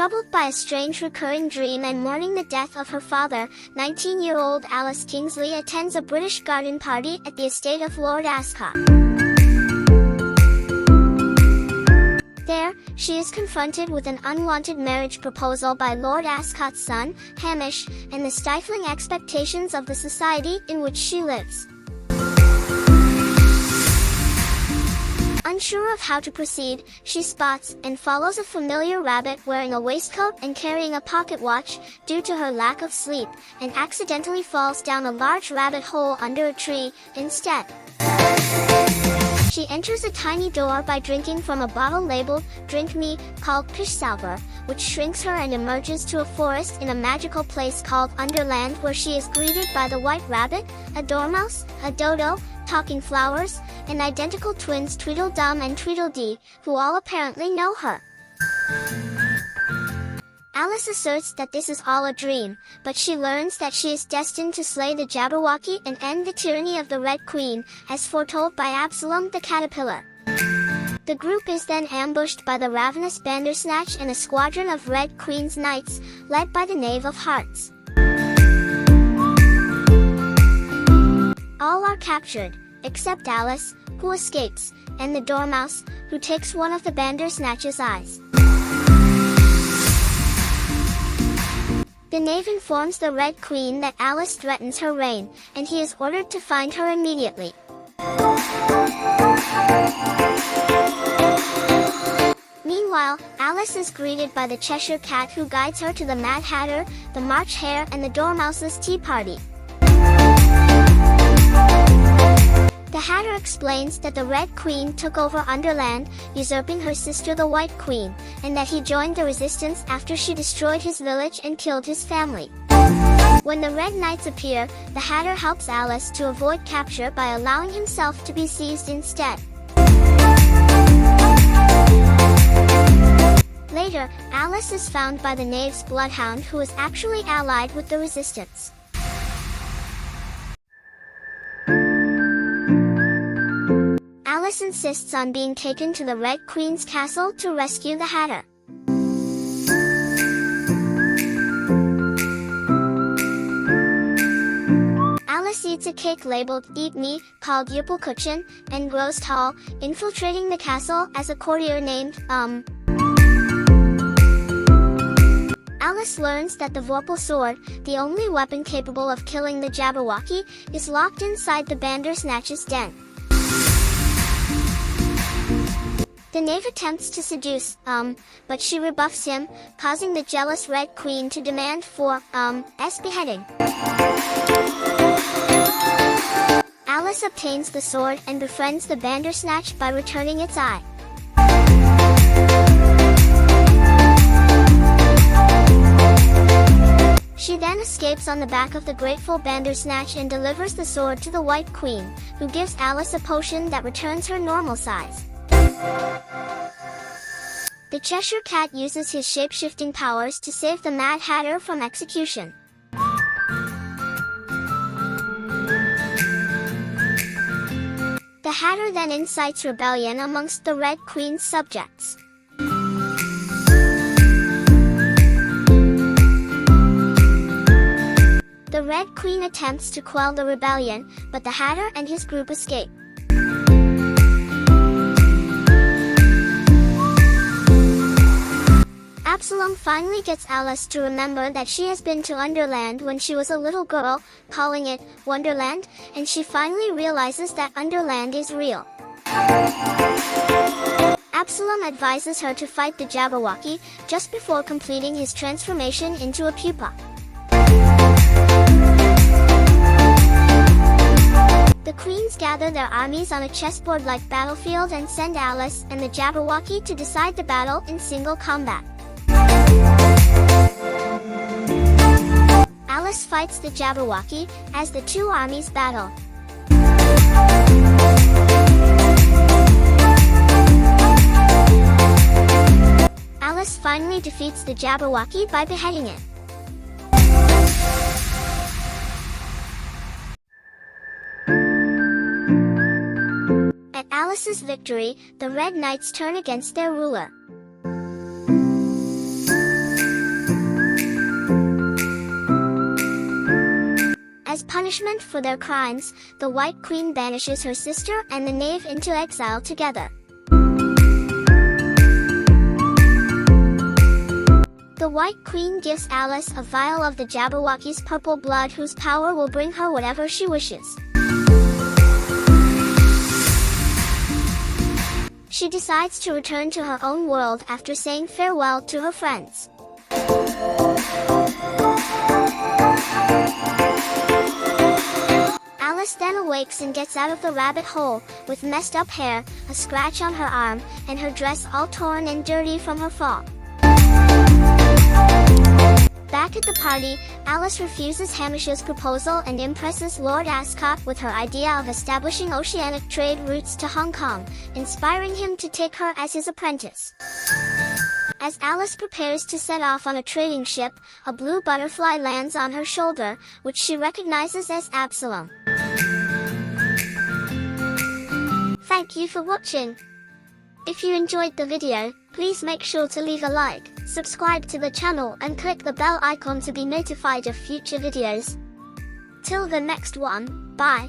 Troubled by a strange recurring dream and mourning the death of her father, 19-year-old Alice Kingsley attends a British garden party at the estate of Lord Ascot. There, she is confronted with an unwanted marriage proposal by Lord Ascot's son, Hamish, and the stifling expectations of the society in which she lives. Unsure of how to proceed, she spots and follows a familiar rabbit wearing a waistcoat and carrying a pocket watch, due to her lack of sleep, and accidentally falls down a large rabbit hole under a tree, instead. She enters a tiny door by drinking from a bottle labeled, "Drink Me," called Pish Salver, which shrinks her and emerges to a forest in a magical place called Wonderland, where she is greeted by the White Rabbit, a Dormouse, a Dodo, talking flowers, and identical twins Tweedledum and Tweedledee, who all apparently know her. Alice asserts that this is all a dream, but she learns that she is destined to slay the Jabberwocky and end the tyranny of the Red Queen, as foretold by Absalom the Caterpillar. The group is then ambushed by the ravenous Bandersnatch and a squadron of Red Queen's knights, led by the Knave of Hearts. All are captured, except Alice, who escapes, and the Dormouse, who takes one of the Bandersnatch's eyes. The Knave informs the Red Queen that Alice threatens her reign, and he is ordered to find her immediately. Meanwhile, Alice is greeted by the Cheshire Cat, who guides her to the Mad Hatter, the March Hare, and the Dormouse's tea party. The Hatter explains that the Red Queen took over Wonderland, usurping her sister the White Queen, and that he joined the resistance after she destroyed his village and killed his family. When the Red Knights appear, the Hatter helps Alice to avoid capture by allowing himself to be seized instead. Later, Alice is found by the Knave's bloodhound, who is actually allied with the resistance. Alice insists on being taken to the Red Queen's castle to rescue the Hatter. Alice eats a cake labeled "Eat Me," called Yuppelkuchen, and grows tall, infiltrating the castle as a courtier named, Alice learns that the Vorpal sword, the only weapon capable of killing the Jabberwocky, is locked inside the Bandersnatch's den. The Knave attempts to seduce, but she rebuffs him, causing the jealous Red Queen to demand for, beheading. Alice obtains the sword and befriends the Bandersnatch by returning its eye. She then escapes on the back of the grateful Bandersnatch and delivers the sword to the White Queen, who gives Alice a potion that returns her normal size. The Cheshire Cat uses his shape-shifting powers to save the Mad Hatter from execution. The Hatter then incites rebellion amongst the Red Queen's subjects. The Red Queen attempts to quell the rebellion, but the Hatter and his group escape. Absalom finally gets Alice to remember that she has been to Wonderland when she was a little girl, calling it Wonderland, and she finally realizes that Wonderland is real. Absalom advises her to fight the Jabberwocky, just before completing his transformation into a pupa. The queens gather their armies on a chessboard-like battlefield and send Alice and the Jabberwocky to decide the battle in single combat. Alice fights the Jabberwocky, as the two armies battle. Alice finally defeats the Jabberwocky by beheading it. At Alice's victory, the Red Knights turn against their ruler. As punishment for their crimes, the White Queen banishes her sister and the knave into exile together. The White Queen gives Alice a vial of the Jabberwocky's purple blood whose power will bring her whatever she wishes. She decides to return to her own world after saying farewell to her friends. Alice then awakes and gets out of the rabbit hole, with messed up hair, a scratch on her arm, and her dress all torn and dirty from her fall. Back at the party, Alice refuses Hamish's proposal and impresses Lord Ascot with her idea of establishing oceanic trade routes to Hong Kong, inspiring him to take her as his apprentice. As Alice prepares to set off on a trading ship, a blue butterfly lands on her shoulder, which she recognizes as Absalom. Thank you for watching. If you enjoyed the video, please make sure to leave a like, subscribe to the channel and click the bell icon to be notified of future videos. Till the next one, bye.